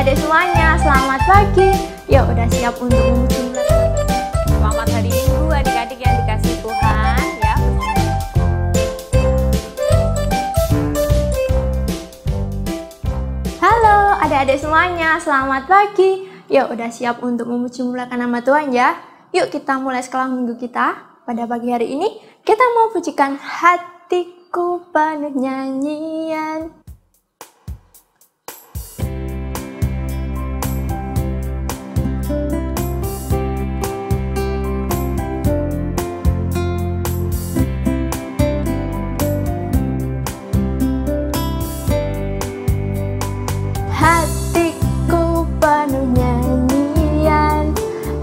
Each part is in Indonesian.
adik-adik semuanya, selamat pagi. Yuk, udah siap untuk memuji Tuhan. Selamat hari Minggu adik-adik yang dikasih Tuhan ya. Halo adik-adik semuanya, selamat pagi. Yuk, udah siap untuk memuji mulakan nama Tuhan ya. Yuk kita mulai sekolah minggu kita. Pada pagi hari ini kita mau pujikan hatiku penuh nyanyian. Hatiku penuh nyanyian,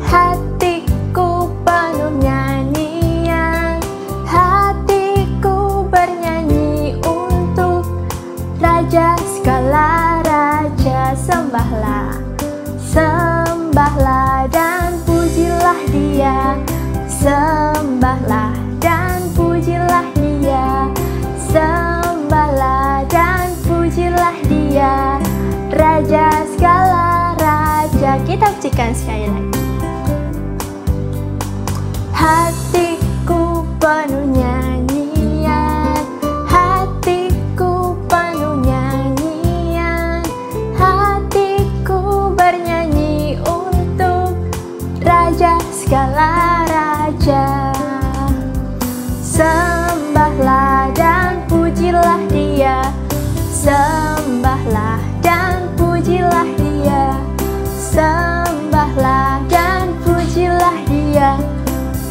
hatiku penuh nyanyian, hatiku bernyanyi untuk Raja segala raja. Sembahlah, sembahlah dan pujilah Dia, sembahlah dan pujilah Dia, sembahlah dan pujilah Dia, Raja segala raja. Kita pujikan sekali lagi. Hatiku penuh nyanyian, hatiku penuh nyanyian, hatiku bernyanyi untuk Raja segala raja. Sembahlah dan pujilah Dia, sembahlah dan pujilah Dia, sembahlah dan pujilah Dia,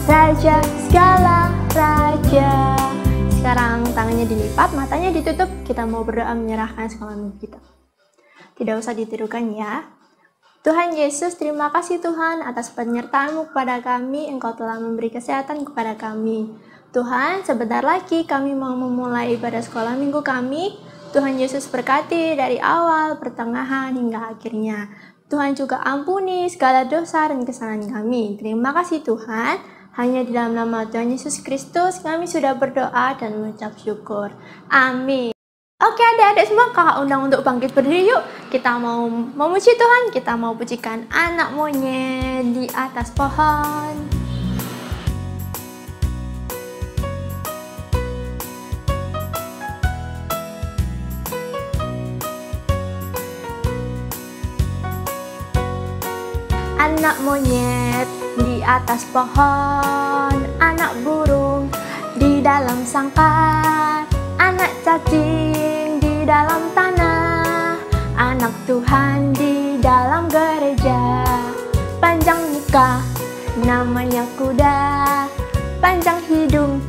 Raja segala raja. Sekarang tangannya dilipat, matanya ditutup. Kita mau berdoa menyerahkan sekolah minggu kita. Tidak usah ditirukan ya. Tuhan Yesus, terima kasih Tuhan atas penyertaan-Mu kepada kami. Engkau telah memberi kesehatan kepada kami. Tuhan, sebentar lagi kami mau memulai ibadah sekolah minggu kami. Tuhan Yesus berkati dari awal, pertengahan, hingga akhirnya. Tuhan juga ampuni segala dosa dan kesalahan kami. Terima kasih Tuhan. Hanya di dalam nama Tuhan Yesus Kristus kami sudah berdoa dan mengucap syukur. Amin. Oke adik-adik semua, kakak undang untuk bangkit berdiri yuk. Kita mau memuji Tuhan, kita mau pujikan anak monyet di atas pohon. Anak monyet di atas pohon, anak burung di dalam sangkar, anak cacing di dalam tanah, anak Tuhan di dalam gereja. Panjang muka, namanya kuda, panjang hidung,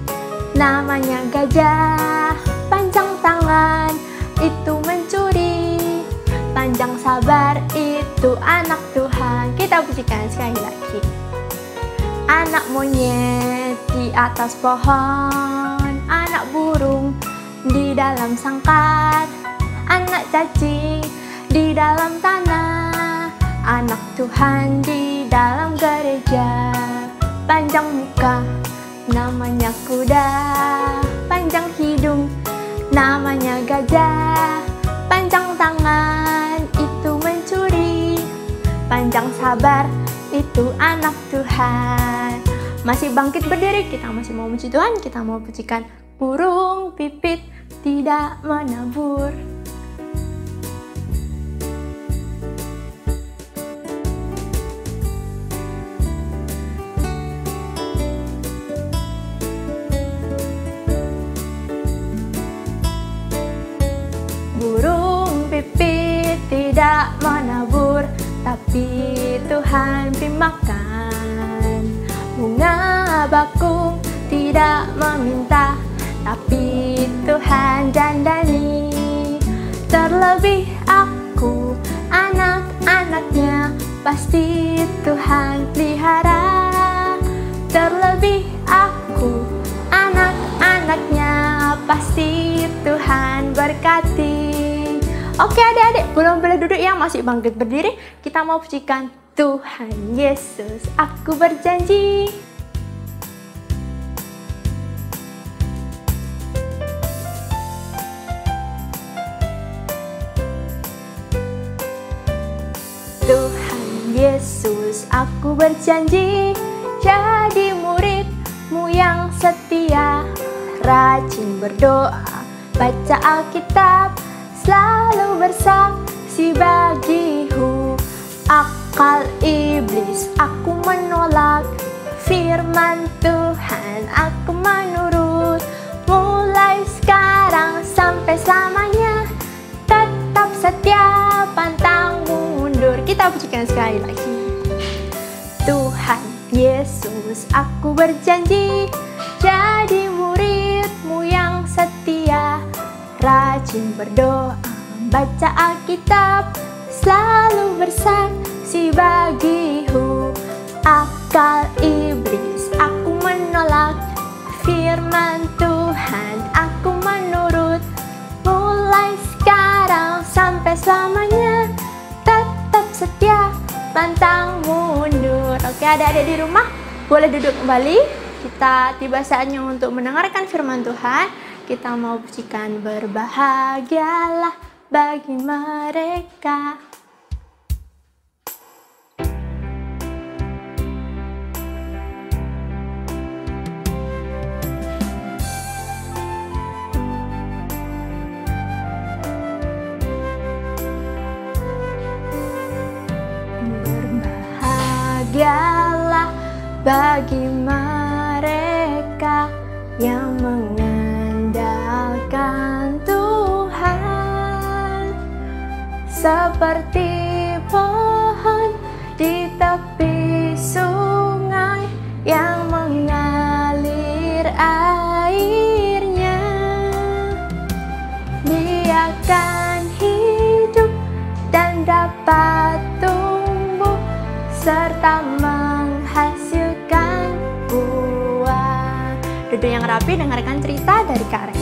namanya gajah, panjang tangan, itu mencuri, panjang sabar, itu anak Tuhan. Kita pujikan sekali lagi. Anak monyet di atas pohon, anak burung di dalam sangkar, anak cacing di dalam tanah, anak Tuhan di dalam gereja. Panjang muka, namanya kuda, panjang hidung, namanya gajah, panjang tangan, itu mencuri, panjang sabar, itu anak Tuhan. Masih bangkit berdiri, kita masih mau puji Tuhan, kita mau pujikan burung pipit tidak menabur. Burung pipit tidak menabur, tapi Tuhan beri makan. Bunga bakung tidak meminta, tapi Tuhan dandani. Terlebih aku, anak-anaknya, pasti Tuhan pelihara. Terlebih aku, anak-anaknya, pasti Tuhan berkati. Oke adik-adik, belum boleh duduk ya, masih bangkit berdiri. Kita mau pujikan Tuhan Yesus, aku berjanji. Tuhan Yesus, aku berjanji jadi murid-Mu yang setia, rajin berdoa, baca Alkitab, selalu bersaksi bagimu. Akal iblis aku menolak, firman Tuhan aku menurut. Mulai sekarang sampai selamanya, tetap setia, pantang mundur. Kita pujikan sekali lagi. Tuhan Yesus, aku berjanji jadi murid-Mu yang setia, rajin berdoa, baca Alkitab, selalu bersaksi bagimu. Akal iblis aku menolak, firman Tuhan aku menurut. Mulai sekarang sampai selamanya, tetap setia, pantang mundur. Oke, adik-adik di rumah boleh duduk kembali. Kita tiba saatnya untuk mendengarkan firman Tuhan. Kita mau pujikan berbahagialah bagi mereka. Berbahagialah bagi mereka yang mengandalkan Tuhan, seperti pohon di tepi sungai yang mengalir airnya. Dia akan hidup dan dapat tumbuh serta menghasilkan buah. Duduk yang rapi, dengarkan cerita dari Kak Ren.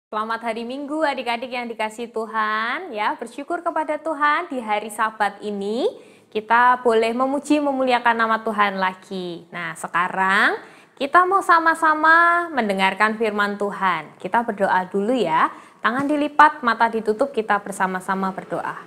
Selamat hari Minggu adik-adik yang dikasihi Tuhan ya. Bersyukur kepada Tuhan di hari Sabat ini kita boleh memuji memuliakan nama Tuhan lagi. Nah, sekarang kita mau sama-sama mendengarkan firman Tuhan. Kita berdoa dulu ya. Tangan dilipat, mata ditutup, kita bersama-sama berdoa.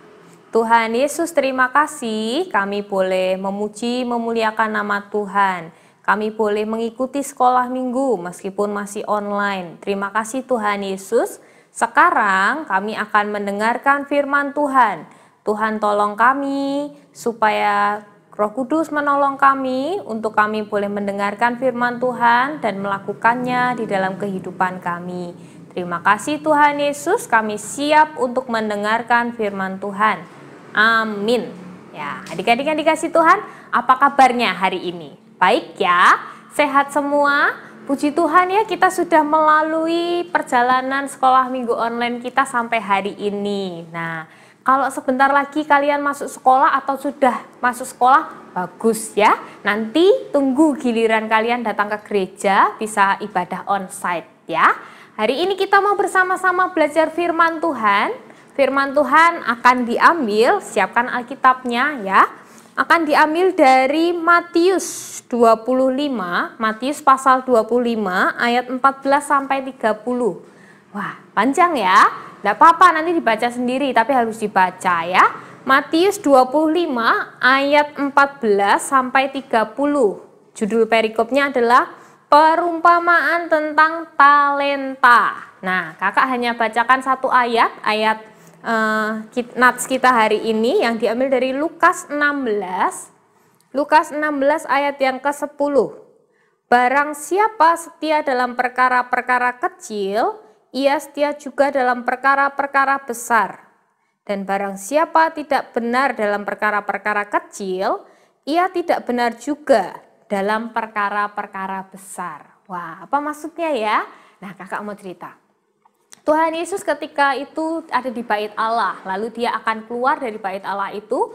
Tuhan Yesus, terima kasih kami boleh memuji memuliakan nama Tuhan. Kami boleh mengikuti sekolah minggu meskipun masih online. Terima kasih Tuhan Yesus. Sekarang kami akan mendengarkan firman Tuhan. Tuhan tolong kami supaya Roh Kudus menolong kami untuk kami boleh mendengarkan firman Tuhan dan melakukannya di dalam kehidupan kami. Terima kasih Tuhan Yesus, kami siap untuk mendengarkan firman Tuhan. Amin. Ya, adik-adik yang dikasihi Tuhan, apa kabarnya hari ini? Baik ya, sehat semua. Puji Tuhan ya, kita sudah melalui perjalanan sekolah minggu online kita sampai hari ini. Nah, kalau sebentar lagi kalian masuk sekolah atau sudah masuk sekolah, bagus ya. Nanti tunggu giliran kalian datang ke gereja, bisa ibadah onsite ya. Hari ini kita mau bersama-sama belajar firman Tuhan. Firman Tuhan akan diambil, siapkan Alkitabnya ya. Akan diambil dari Matius 25, Matius pasal 25 ayat 14 sampai 30. Wah, panjang ya. Enggak apa-apa, nanti dibaca sendiri tapi harus dibaca ya. Matius 25 ayat 14 sampai 30. Judul perikopnya adalah perumpamaan tentang talenta. Nah, kakak hanya bacakan satu ayat nats kita hari ini yang diambil dari Lukas 16. Lukas 16 ayat yang ke-10. Barang siapa setia dalam perkara-perkara kecil, ia setia juga dalam perkara-perkara besar. Dan barang siapa tidak benar dalam perkara-perkara kecil, ia tidak benar juga dalam perkara-perkara besar. Wah, apa maksudnya ya? Nah, kakak mau cerita. Tuhan Yesus ketika itu ada di bait Allah, lalu dia akan keluar dari bait Allah itu,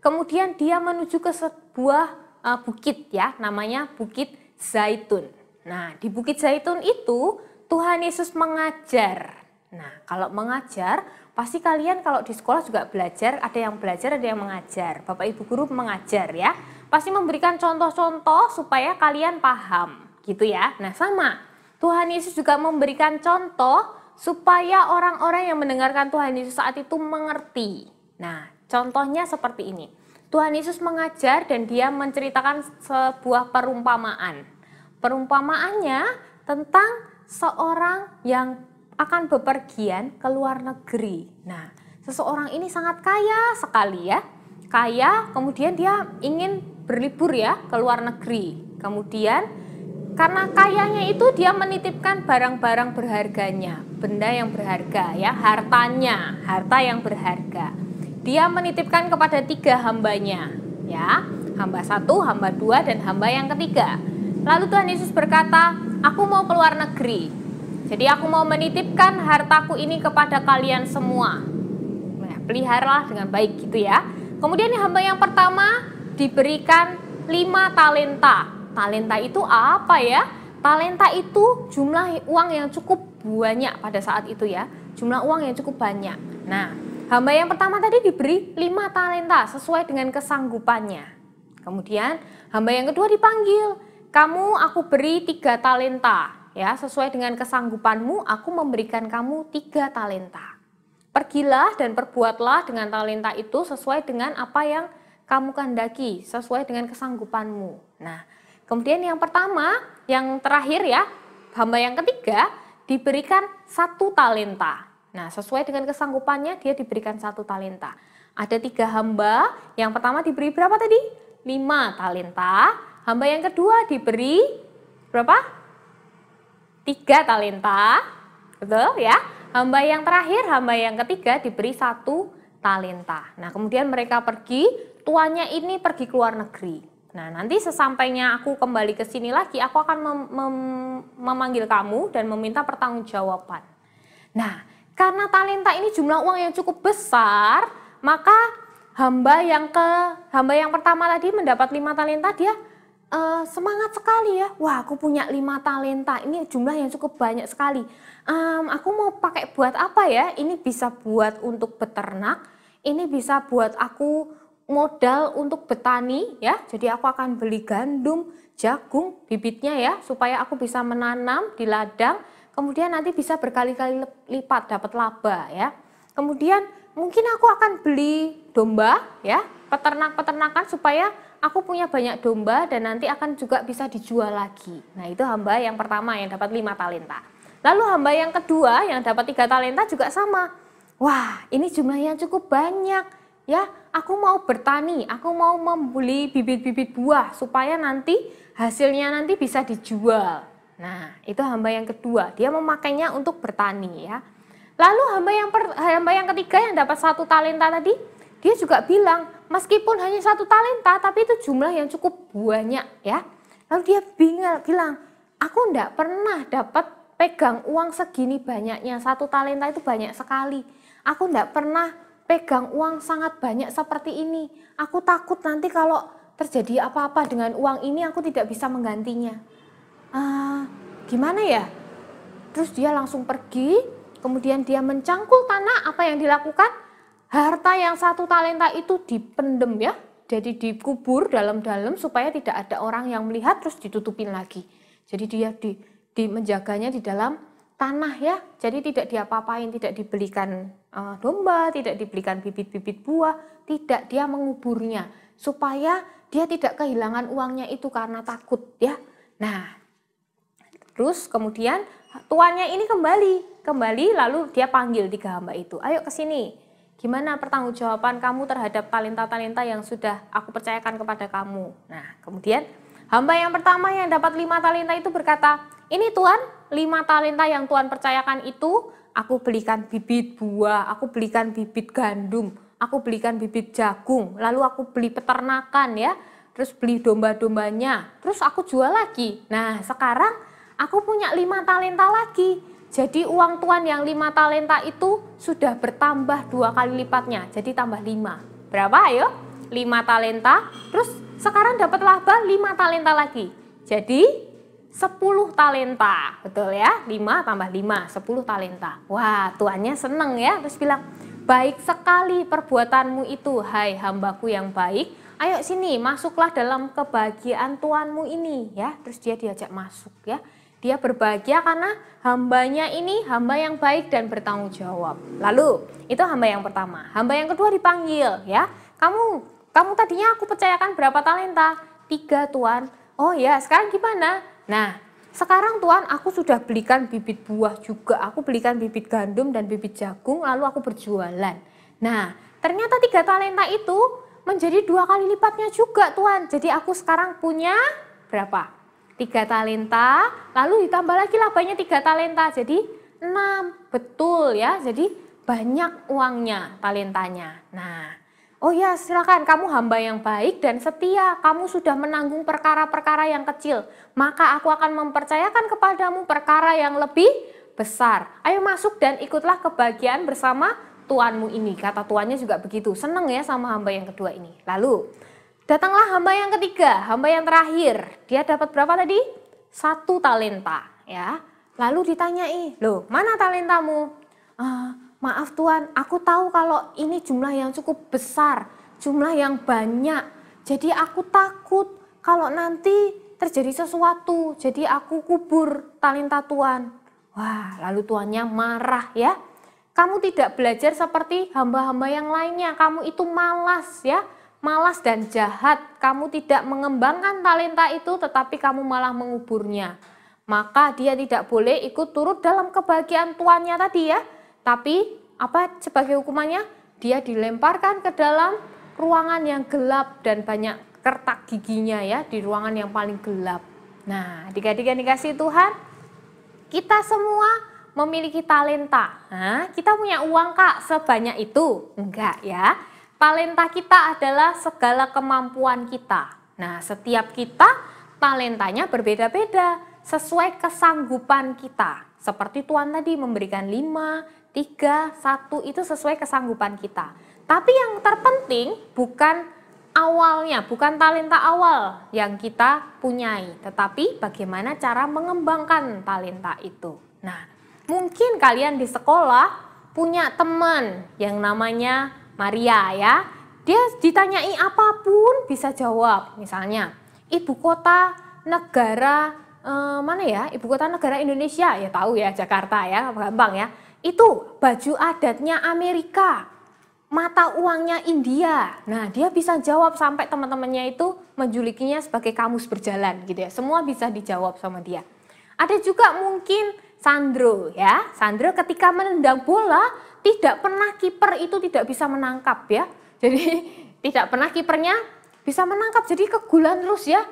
kemudian dia menuju ke sebuah bukit ya, namanya Bukit Zaitun. Nah, di Bukit Zaitun itu Tuhan Yesus mengajar. Nah, kalau mengajar, pasti kalian kalau di sekolah juga belajar, ada yang belajar, ada yang mengajar. Bapak Ibu guru mengajar ya, pasti memberikan contoh-contoh supaya kalian paham, gitu ya. Nah, sama, Tuhan Yesus juga memberikan contoh supaya orang-orang yang mendengarkan Tuhan Yesus saat itu mengerti. Nah, contohnya seperti ini. Tuhan Yesus mengajar dan dia menceritakan sebuah perumpamaan. Perumpamaannya tentang seorang yang akan bepergian ke luar negeri. Nah, seseorang ini sangat kaya sekali ya. Kaya, kemudian dia ingin berlibur ya ke luar negeri. Kemudian karena kayanya itu dia menitipkan barang-barang berharganya, benda yang berharga ya, hartanya, harta yang berharga. Dia menitipkan kepada 3 hambanya ya, hamba 1, hamba 2, dan hamba yang ketiga. Lalu Tuhan Yesus berkata, aku mau keluar negeri, jadi aku mau menitipkan hartaku ini kepada kalian semua. Nah, peliharalah dengan baik gitu ya. Kemudian hamba yang pertama diberikan 5 talenta. Talenta itu apa ya? Talenta itu jumlah uang yang cukup banyak pada saat itu ya. Jumlah uang yang cukup banyak. Nah, hamba yang pertama tadi diberi 5 talenta sesuai dengan kesanggupannya. Kemudian hamba yang kedua dipanggil, kamu aku beri 3 talenta. Ya, sesuai dengan kesanggupanmu aku memberikan kamu 3 talenta. Pergilah dan perbuatlah dengan talenta itu sesuai dengan apa yang kamu kehendaki, sesuai dengan kesanggupanmu. Nah, kemudian yang pertama, yang terakhir ya, hamba yang ketiga diberikan 1 talenta. Nah, sesuai dengan kesanggupannya dia diberikan 1 talenta. Ada 3 hamba, yang pertama diberi berapa tadi? 5 talenta. Hamba yang kedua diberi berapa? 3 talenta. Betul ya? Hamba yang terakhir, hamba yang ketiga diberi 1 talenta. Nah, kemudian mereka pergi, tuannya ini pergi ke luar negeri. Nah, nanti sesampainya aku kembali ke sini lagi, aku akan memanggil kamu dan meminta pertanggungjawaban. Nah, karena talenta ini jumlah uang yang cukup besar, maka hamba yang pertama tadi mendapat 5 talenta, dia semangat sekali ya. Wah, aku punya 5 talenta, ini jumlah yang cukup banyak sekali. Aku mau pakai buat apa ya? Ini bisa buat untuk beternak, ini bisa buat aku modal untuk bertani ya. Jadi aku akan beli gandum, jagung, bibitnya ya, supaya aku bisa menanam di ladang, kemudian nanti bisa berkali-kali lipat dapat laba ya. Kemudian mungkin aku akan beli domba ya, peternak-peternakan supaya aku punya banyak domba dan nanti akan juga bisa dijual lagi. Nah, itu hamba yang pertama yang dapat 5 talenta. Lalu hamba yang kedua yang dapat 3 talenta juga sama. Wah, ini jumlah yang cukup banyak ya. Aku mau bertani, aku mau membeli bibit-bibit buah supaya nanti hasilnya nanti bisa dijual. Nah, itu hamba yang kedua, dia memakainya untuk bertani ya. Lalu hamba yang ketiga yang dapat 1 talenta tadi, dia juga bilang, meskipun hanya 1 talenta, tapi itu jumlah yang cukup banyak ya. Lalu dia bilang, aku enggak pernah dapat pegang uang segini banyaknya, 1 talenta itu banyak sekali. Aku enggak pernah pegang uang sangat banyak seperti ini. Aku takut nanti kalau terjadi apa-apa dengan uang ini, aku tidak bisa menggantinya. Gimana ya? Terus dia langsung pergi, kemudian dia mencangkul tanah. Apa yang dilakukan? Harta yang 1 talenta itu dipendem ya, jadi dikubur dalam-dalam supaya tidak ada orang yang melihat, terus ditutupin lagi. Jadi dia menjaganya di dalam tanah ya, jadi tidak diapa-apain, tidak dibelikan domba, tidak dibelikan bibit-bibit buah, tidak, dia menguburnya supaya dia tidak kehilangan uangnya itu karena takut ya. Nah, terus kemudian tuannya ini kembali lalu dia panggil 3 hamba itu, ayo ke sini. Gimana pertanggungjawaban kamu terhadap talenta-talenta yang sudah aku percayakan kepada kamu? Nah, kemudian hamba yang pertama yang dapat 5 talenta itu berkata, ini Tuhan, 5 talenta yang Tuhan percayakan itu, aku belikan bibit buah, aku belikan bibit gandum, aku belikan bibit jagung, lalu aku beli peternakan ya, terus beli domba-dombanya, terus aku jual lagi. Nah, sekarang aku punya 5 talenta lagi. Jadi uang Tuhan yang 5 talenta itu sudah bertambah 2 kali lipatnya, jadi tambah 5. Berapa ayo? 5 talenta, terus sekarang dapat laba 5 talenta lagi. Jadi 10 talenta, betul ya? 5 tambah 5, 10 talenta. Wah, tuannya seneng ya, terus bilang, baik sekali perbuatanmu itu, hai hambaku yang baik. Ayo sini, masuklah dalam kebahagiaan Tuanmu ini ya. Terus dia diajak masuk ya. Dia berbahagia karena hambanya ini hamba yang baik dan bertanggung jawab. Lalu, itu hamba yang pertama. Hamba yang kedua dipanggil, ya. Kamu tadinya aku percayakan berapa talenta? 3, Tuan. Oh ya, sekarang gimana? Nah, sekarang Tuan, aku sudah belikan bibit buah juga. Aku belikan bibit gandum dan bibit jagung, lalu aku berjualan. Nah, ternyata 3 talenta itu menjadi 2 kali lipatnya juga, Tuan. Jadi aku sekarang punya berapa? 3 talenta, lalu ditambah lagi labanya 3 talenta. Jadi 6, betul ya. Jadi banyak uangnya, talentanya. Nah, oh ya, silakan, kamu hamba yang baik dan setia. Kamu sudah menanggung perkara-perkara yang kecil. Maka aku akan mempercayakan kepadamu perkara yang lebih besar. Ayo masuk dan ikutlah kebahagiaan bersama tuanmu ini. Kata tuannya juga begitu. Senang ya sama hamba yang kedua ini. Lalu, datanglah hamba yang ketiga, hamba yang terakhir. Dia dapat berapa tadi? 1 talenta. Ya. Lalu ditanyai, loh mana talentamu? Maaf Tuan, aku tahu kalau ini jumlah yang cukup besar, jumlah yang banyak. Jadi aku takut kalau nanti terjadi sesuatu, jadi aku kubur talenta Tuan. Wah, lalu tuannya marah ya. Kamu tidak belajar seperti hamba-hamba yang lainnya, kamu itu malas ya. Malas dan jahat, kamu tidak mengembangkan talenta itu tetapi kamu malah menguburnya. Maka dia tidak boleh ikut turut dalam kebahagiaan tuannya tadi ya. Tapi apa sebagai hukumannya? Dia dilemparkan ke dalam ruangan yang gelap dan banyak kertak giginya ya, di ruangan yang paling gelap. Nah, adik-adik yang dikasihi Tuhan, kita semua memiliki talenta. Nah, kita punya uang Kak sebanyak itu? Enggak ya. Talenta kita adalah segala kemampuan kita. Nah, setiap kita talentanya berbeda-beda sesuai kesanggupan kita. Seperti Tuhan tadi memberikan 5, 3, 1 itu sesuai kesanggupan kita. Tapi yang terpenting bukan awalnya, bukan talenta awal yang kita punyai, tetapi bagaimana cara mengembangkan talenta itu. Nah, mungkin kalian di sekolah punya teman yang namanya Maria ya. Dia ditanyai apapun bisa jawab. Misalnya, ibu kota negara mana ya? Ibu kota negara Indonesia, ya tahu ya, Jakarta ya, gampang ya. Itu baju adatnya Amerika, mata uangnya India. Nah, dia bisa jawab sampai teman-temannya itu menjulikinya sebagai kamus berjalan gitu ya. Semua bisa dijawab sama dia. Ada juga mungkin Sandro ya. Sandro ketika menendang bola tidak pernah kiper itu tidak bisa menangkap ya. Jadi tidak pernah kipernya bisa menangkap. Jadi kegulan terus ya.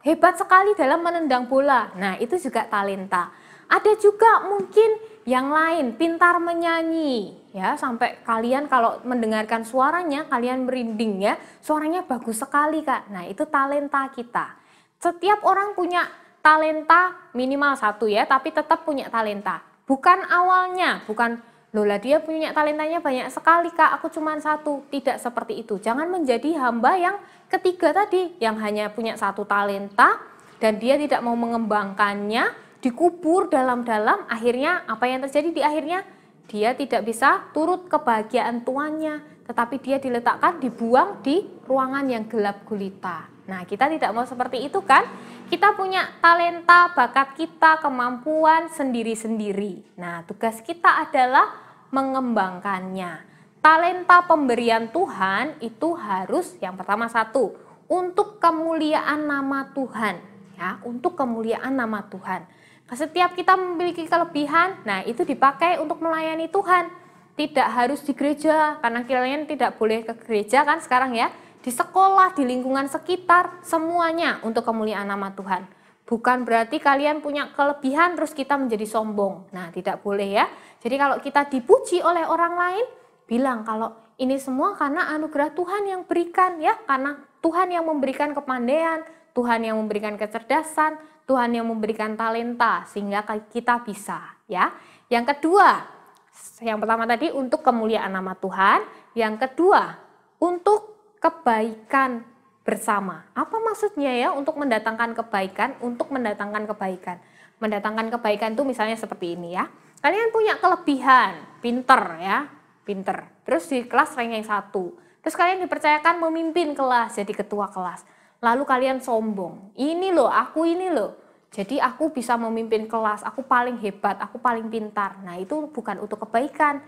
Hebat sekali dalam menendang bola. Nah, itu juga talenta. Ada juga mungkin yang lain, pintar menyanyi ya, sampai kalian kalau mendengarkan suaranya kalian merinding ya. Suaranya bagus sekali Kak. Nah, itu talenta kita. Setiap orang punya talenta minimal 1 ya, tapi tetap punya talenta. Bukan awalnya, bukan Lola dia punya talentanya banyak sekali Kak, aku cuma 1. Tidak seperti itu. Jangan menjadi hamba yang ketiga tadi, yang hanya punya 1 talenta dan dia tidak mau mengembangkannya, dikubur dalam-dalam, akhirnya apa yang terjadi di akhirnya? Dia tidak bisa turut kebahagiaan tuannya, tetapi dia diletakkan, dibuang di ruangan yang gelap gulita. Nah, kita tidak mau seperti itu kan? Kita punya talenta, bakat kita, kemampuan sendiri-sendiri. Nah, tugas kita adalah mengembangkannya. Talenta pemberian Tuhan itu harus yang pertama 1, untuk kemuliaan nama Tuhan. Ya, untuk kemuliaan nama Tuhan. Setiap kita memiliki kelebihan, nah itu dipakai untuk melayani Tuhan. Tidak harus di gereja, karena kalian tidak boleh ke gereja kan sekarang ya. Di sekolah, di lingkungan sekitar, semuanya untuk kemuliaan nama Tuhan. Bukan berarti kalian punya kelebihan terus kita menjadi sombong. Nah, tidak boleh ya. Jadi kalau kita dipuji oleh orang lain, bilang kalau ini semua karena anugerah Tuhan yang berikan ya. Karena Tuhan yang memberikan kepandaian, Tuhan yang memberikan kecerdasan, Tuhan yang memberikan talenta sehingga kita bisa ya. Yang kedua, yang pertama tadi untuk kemuliaan nama Tuhan, yang kedua untuk kebaikan bersama. Apa maksudnya ya untuk mendatangkan kebaikan? Untuk mendatangkan kebaikan. Mendatangkan kebaikan itu misalnya seperti ini ya. Kalian punya kelebihan, pinter ya, pinter. Terus di kelas ranking 1. Terus kalian dipercayakan memimpin kelas, jadi ketua kelas. Lalu kalian sombong. Ini loh, aku ini loh. Jadi aku bisa memimpin kelas, aku paling hebat, aku paling pintar. Nah, itu bukan untuk kebaikan.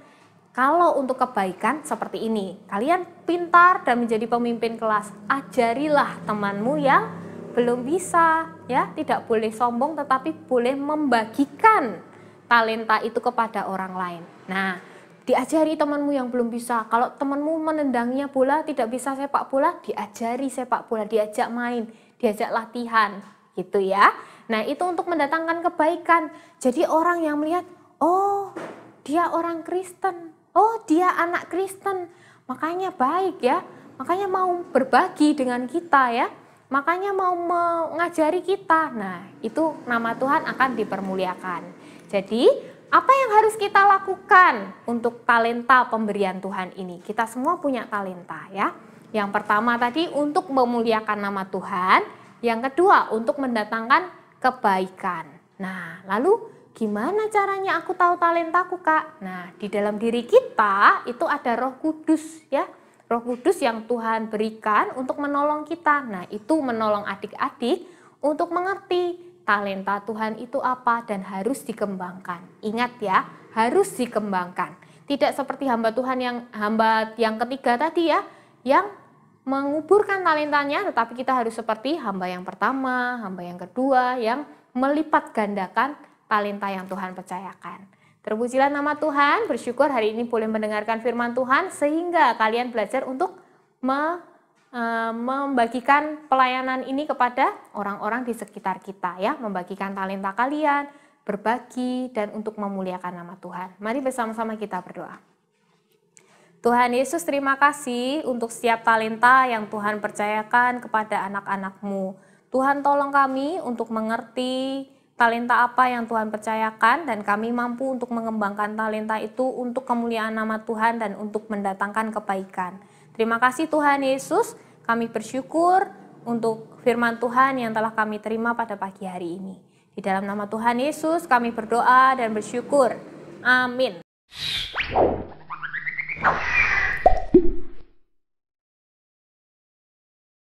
Kalau untuk kebaikan seperti ini, kalian pintar dan menjadi pemimpin kelas, ajarilah temanmu yang belum bisa, ya, tidak boleh sombong tetapi boleh membagikan talenta itu kepada orang lain. Nah, diajari temanmu yang belum bisa. Kalau temanmu menendangnya bola, tidak bisa sepak bola, diajari sepak bola, diajak main, diajak latihan, gitu ya. Nah, itu untuk mendatangkan kebaikan. Jadi orang yang melihat, oh, dia orang Kristen, oh, dia anak Kristen, makanya baik ya, makanya mau berbagi dengan kita ya, makanya mau mengajari kita. Nah, itu nama Tuhan akan dipermuliakan. Jadi, apa yang harus kita lakukan untuk talenta pemberian Tuhan ini? Kita semua punya talenta ya. Yang pertama tadi untuk memuliakan nama Tuhan, yang kedua untuk mendatangkan kebaikan. Nah, lalu gimana caranya aku tahu talentaku, Kak? Nah, di dalam diri kita itu ada Roh Kudus ya. Roh Kudus yang Tuhan berikan untuk menolong kita. Nah, itu menolong adik-adik untuk mengerti talenta Tuhan itu apa dan harus dikembangkan. Ingat ya, harus dikembangkan. Tidak seperti hamba Tuhan yang ketiga tadi ya, yang menguburkan talentanya, tetapi kita harus seperti hamba yang pertama, hamba yang kedua, yang melipat gandakan talenta yang Tuhan percayakan. Terpujilah nama Tuhan, bersyukur hari ini boleh mendengarkan firman Tuhan, sehingga kalian belajar untuk membagikan pelayanan ini kepada orang-orang di sekitar kita ya, membagikan talenta kalian, berbagi, dan untuk memuliakan nama Tuhan. Mari bersama-sama kita berdoa. Tuhan Yesus, terima kasih untuk setiap talenta yang Tuhan percayakan kepada anak-anak-Mu. Tuhan tolong kami untuk mengerti talenta apa yang Tuhan percayakan dan kami mampu untuk mengembangkan talenta itu untuk kemuliaan nama Tuhan dan untuk mendatangkan kebaikan. Terima kasih Tuhan Yesus, kami bersyukur untuk firman Tuhan yang telah kami terima pada pagi hari ini. Di dalam nama Tuhan Yesus kami berdoa dan bersyukur. Amin.